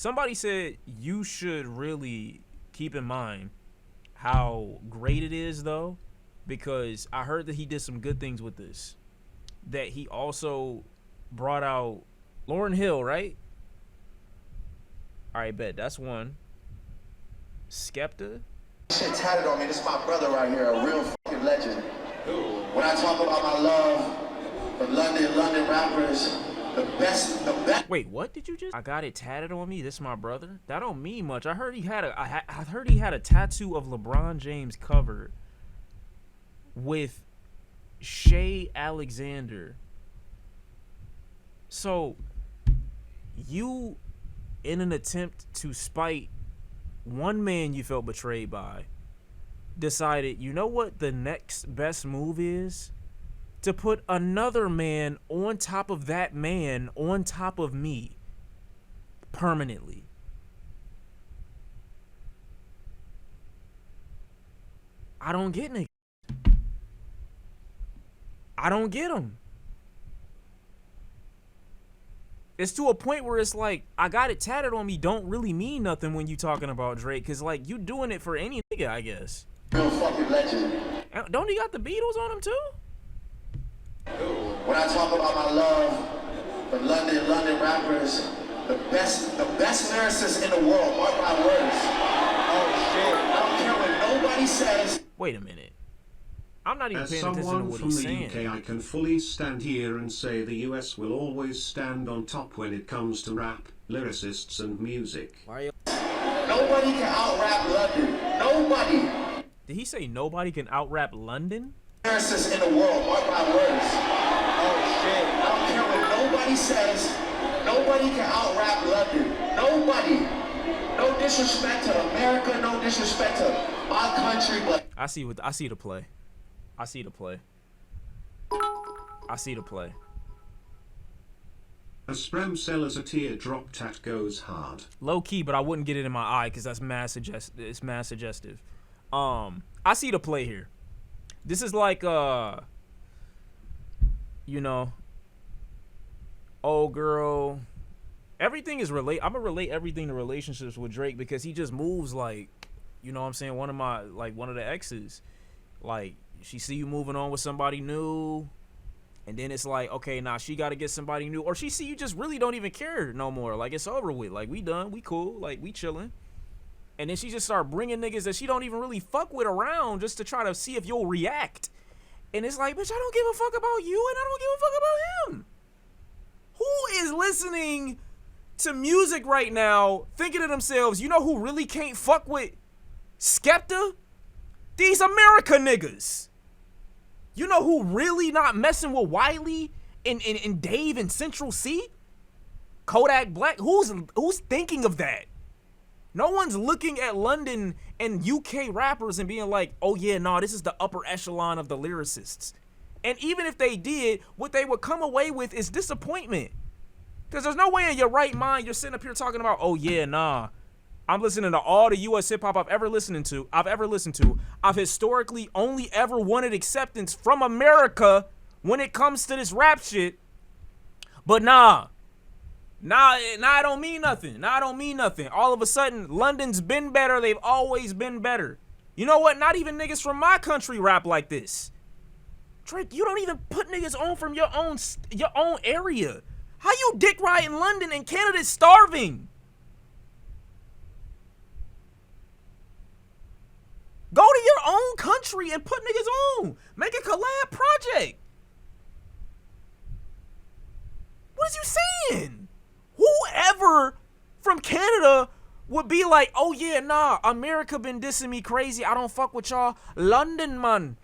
Somebody said you should really keep in mind how great it is, though, because I heard that he did some good things with this. That he also brought out Lauryn Hill, right? All right, bet. That's one. Skepta. Shit tatted on me. This is my brother right here, a real fucking legend. When I talk about my love for London rappers, the best. Wait, what did you just? I got it tatted on me. This is my brother. That don't mean much. I heard he had a tattoo of LeBron James covered with Shay Alexander. So you, in an attempt to spite one man you felt betrayed by, decided, you know what the next best move is? To put another man on top of that man on top of me permanently. I don't get niggas. I don't get them. It's to a point where it's like, I got it tatted on me don't really mean nothing when you talking about Drake, because like you doing it for any nigga, I guess. Real fucking legend. Don't he got the Beatles on him too? When I talk about my love for London rappers, the best lyricists in the world, mark my words. Oh shit, I don't care what nobody says. Wait a minute. I'm not even paying attention to As what someone he's from the saying. UK, I can fully stand here and say the US will always stand on top when it comes to rap, lyricists and music. Nobody can out-rap London. Nobody. Did he say nobody can out-rap London? Lyricists in the world, mark my words. Oh shit, I don't care what nobody says. Nobody can out-rap London. Nobody. No disrespect to America, no disrespect to my country, but I see the play. I see the play. I see the play. A sprem seller's a teardrop tat goes hard. Low key, but I wouldn't get it in my eye because that's it's mad suggestive. I see the play here. This is like you know, old girl. Everything is I'm gonna relate everything to relationships with Drake because he just moves like, you know what I'm saying, one of the exes. Like, she see you moving on with somebody new, and then it's like, okay, nah, she gotta get somebody new. Or she see you just really don't even care no more. Like, it's over with. Like, we done, we cool, like, we chilling. And then she just start bringing niggas that she don't even really fuck with around just to try to see if you'll react. And it's like, bitch, I don't give a fuck about you, and I don't give a fuck about him. Who is listening to music right now thinking to themselves, you know who really can't fuck with Skepta? These America niggas. You know who really not messing with Wiley and Dave and Central C? Kodak Black. Who's thinking of that? No one's looking at London and UK rappers and being like, oh yeah, nah, this is the upper echelon of the lyricists. And even if they did, what they would come away with is disappointment. Because there's no way in your right mind you're sitting up here talking about, oh yeah, nah, I'm listening to all the US hip hop I've ever listened to. I've historically only ever wanted acceptance from America when it comes to this rap shit. But nah, it don't mean nothing. Nah, it don't mean nothing. All of a sudden, London's been better. They've always been better. You know what? Not even niggas from my country rap like this. Drake, you don't even put niggas on from your own area. How you dick ride in London and Canada's starving? Go to your own country and put niggas on. Make a collab project. What is you saying? Whoever from Canada would be like, oh yeah, nah, America been dissing me crazy. I don't fuck with y'all. London, man.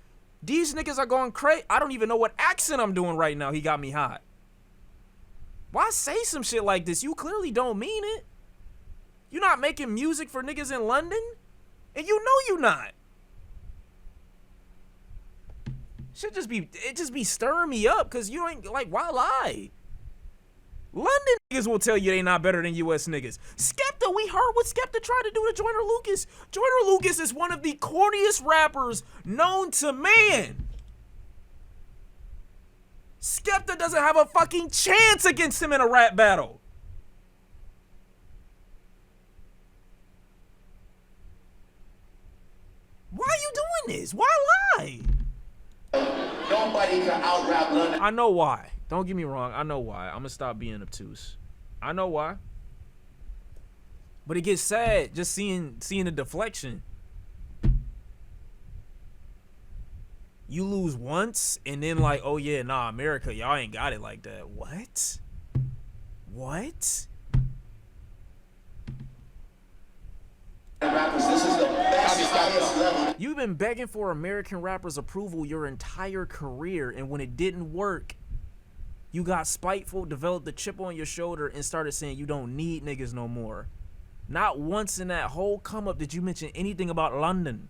These niggas are going crazy. I don't even know what accent I'm doing right now. He got me hot. Why say some shit like this? You clearly don't mean it. You not making music for niggas in London? And you know you not. It just be stirring me up because you ain't like, why lie? London niggas will tell you they not better than US niggas. Skepta, we heard what Skepta tried to do to Joyner Lucas. Joyner Lucas is one of the corniest rappers known to man. Skepta doesn't have a fucking chance against him in a rap battle. honest. Why lie? Nobody can out-rap London. I know why. Don't get me wrong. I know why. I'm gonna stop being obtuse. I know why. But it gets sad just seeing the deflection. You lose once and then like, oh yeah, nah, America, y'all ain't got it like that. What? What? Rappers, this is the best, highest level. You've been begging for American rappers' approval your entire career, and when it didn't work, you got spiteful, developed the chip on your shoulder, and started saying you don't need niggas no more. Not once in that whole come up did you mention anything about London.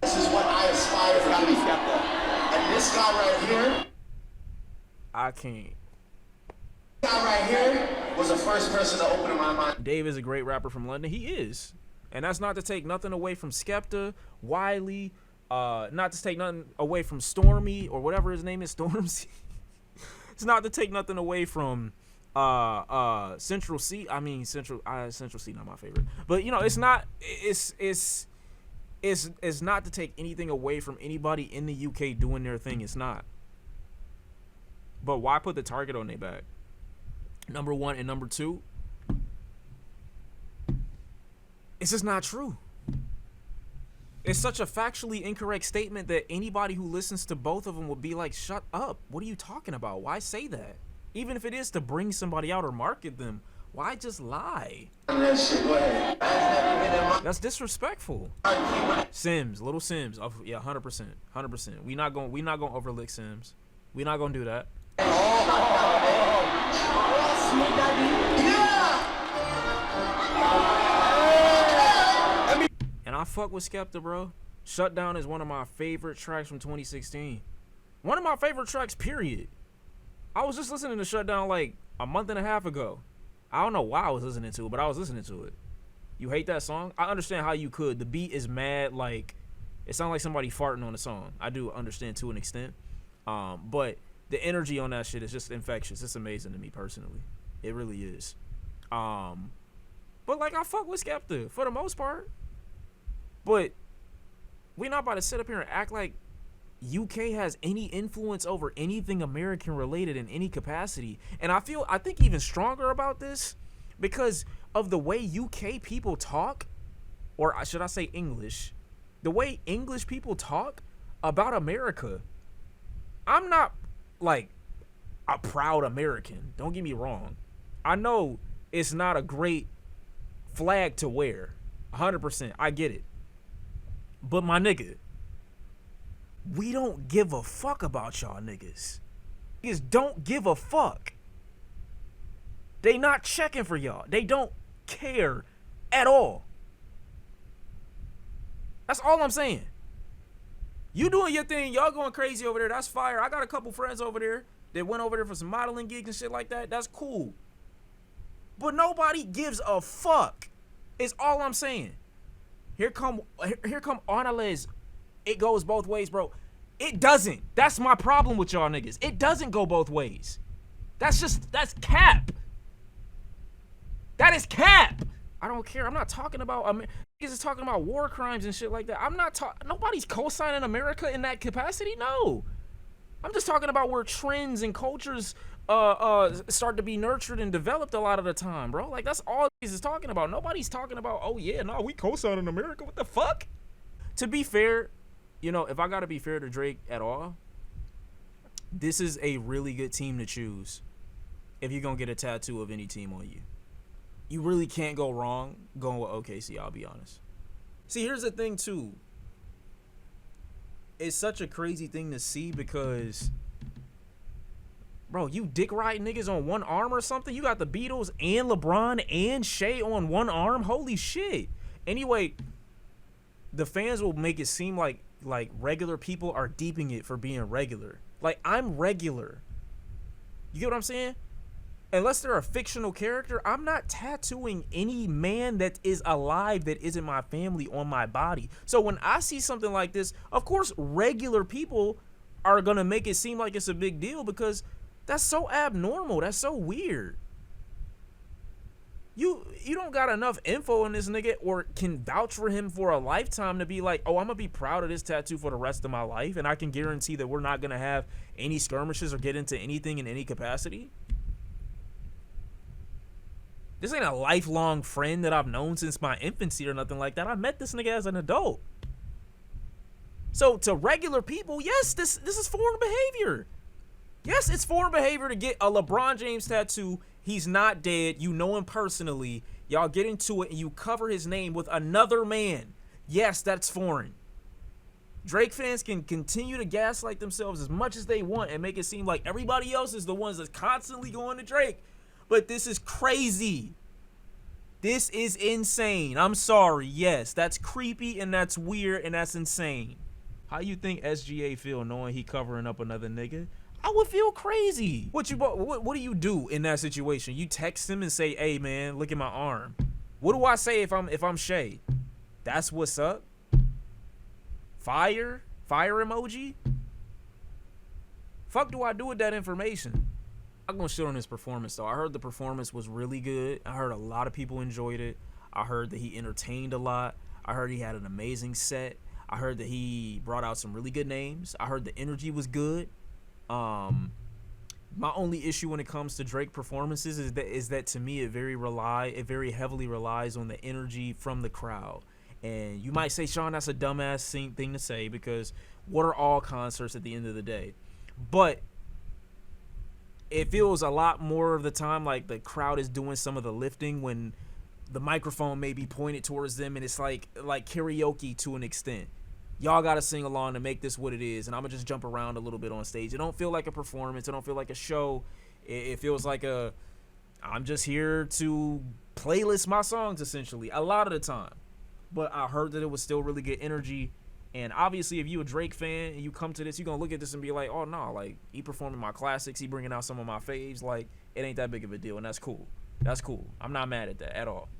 This is what I aspire to be. And this guy right here, I can't. this guy right here was the first person to open my mind. Dave is a great rapper from London. He is. And that's not to take nothing away from Skepta, Wiley, not to take nothing away from Stormy or whatever his name is, Stormzy. It's not to take nothing away from Central C. I mean Central C not my favorite. But you know, it's not not to take anything away from anybody in the UK doing their thing. It's not. But why put the target on their back? Number one, and number two, it's just not true. It's such a factually incorrect statement that anybody who listens to both of them would be like, shut up. What are you talking about? Why say that? Even if it is to bring somebody out or market them, why just lie? That's disrespectful. Sims, little Sims. Oh, yeah, 100%. 100%. We not gonna overlook Sims. We not gonna do that. And I fuck with Skepta, bro. Shutdown is one of my favorite tracks from 2016. One of my favorite tracks, period. I was just listening to Shutdown like a month and a half ago. I don't know why I was listening to it, but I was listening to it. You hate that song? I understand how you could. The beat is mad, like, it sounds like somebody farting on the song. I do understand to an extent. But the energy on that shit is just infectious. It's amazing to me personally. It really is. But like, I fuck with Skepta for the most part. But we're not about to sit up here and act like UK has any influence over anything American related in any capacity. And I think even stronger about this because of the way UK people talk, or should I say English, the way English people talk about America. I'm not like a proud American. Don't get me wrong. I know it's not a great flag to wear. 100%. I get it. But my nigga, we don't give a fuck about y'all niggas. Niggas don't give a fuck. They not checking for y'all. They don't care at all. That's all I'm saying. You doing your thing, y'all going crazy over there. That's fire. I got a couple friends over there that went over there for some modeling gigs and shit like that. That's cool. But nobody gives a fuck. Is all I'm saying. Here come Arnales. It goes both ways, bro. It doesn't. That's my problem with y'all niggas. It doesn't go both ways. That's cap. That is cap. I don't care. I'm not talking about niggas is talking about war crimes and shit like that. I'm not nobody's co-signing America in that capacity. No. I'm just talking about where trends and cultures start to be nurtured and developed a lot of the time, bro. Like, that's all niggas is talking about. Nobody's talking about, oh yeah, no, we co-signing America. What the fuck? To be fair, you know, if I gotta be fair to Drake at all, this is a really good team to choose if you're gonna get a tattoo of any team on you. You really can't go wrong going with OKC, I'll be honest. See, here's the thing too. It's such a crazy thing to see because, bro, you dick riding niggas on one arm or something? You got the Beatles and LeBron and Shea on one arm? Holy shit. Anyway, the fans will make it seem like regular people are deeping it for being regular. Like, I'm regular. You get what I'm saying? Unless they're a fictional character, I'm not tattooing any man that is alive that isn't my family on my body. So when I see something like this, of course, regular people are going to make it seem like it's a big deal because that's so abnormal. That's so weird. you don't got enough info on this nigga or can vouch for him for a lifetime to be like, oh, I'm gonna be proud of this tattoo for the rest of my life, and I can guarantee that we're not gonna have any skirmishes or get into anything in any capacity. This ain't a lifelong friend that I've known since my infancy or nothing like that. I met this nigga as an adult. So to regular people, yes, this is foreign behavior. Yes, it's foreign behavior to get a LeBron James tattoo. He's not dead. You know him personally. Y'all get into it and you cover his name with another man. Yes, that's foreign. Drake fans can continue to gaslight themselves as much as they want and make it seem like everybody else is the ones that's constantly going to Drake. But this is crazy. This is insane. I'm sorry. Yes, that's creepy and that's weird and that's insane. How you think SGA feel knowing he covering up another nigga? I would feel crazy. What do you do in that situation? You text him and say, "Hey man, look at my arm." What do I say if I'm Shay? That's what's up. Fire emoji. Fuck do I do with that information? I'm gonna shit on his performance though. I heard the performance was really good. I heard a lot of people enjoyed it. I heard that he entertained a lot. I heard he had an amazing set. I heard that he brought out some really good names. I heard the energy was good. My only issue when it comes to Drake performances is that to me it very heavily relies on the energy from the crowd. And you might say, Sean, that's a dumbass thing to say because what are all concerts at the end of the day? But it feels a lot more of the time like the crowd is doing some of the lifting when the microphone may be pointed towards them, and it's like karaoke to an extent. Y'all gotta sing along to make this what it is, and I'm gonna just jump around a little bit on stage. It don't feel like a performance. It don't feel like a show. It feels like I'm just here to playlist my songs essentially a lot of the time. But I heard that it was still really good energy. And obviously, if you a Drake fan and you come to this, you're going to look at this and be like, oh, no, like, he performing my classics. He bringing out some of my faves. Like, it ain't that big of a deal, and that's cool. That's cool. I'm not mad at that at all.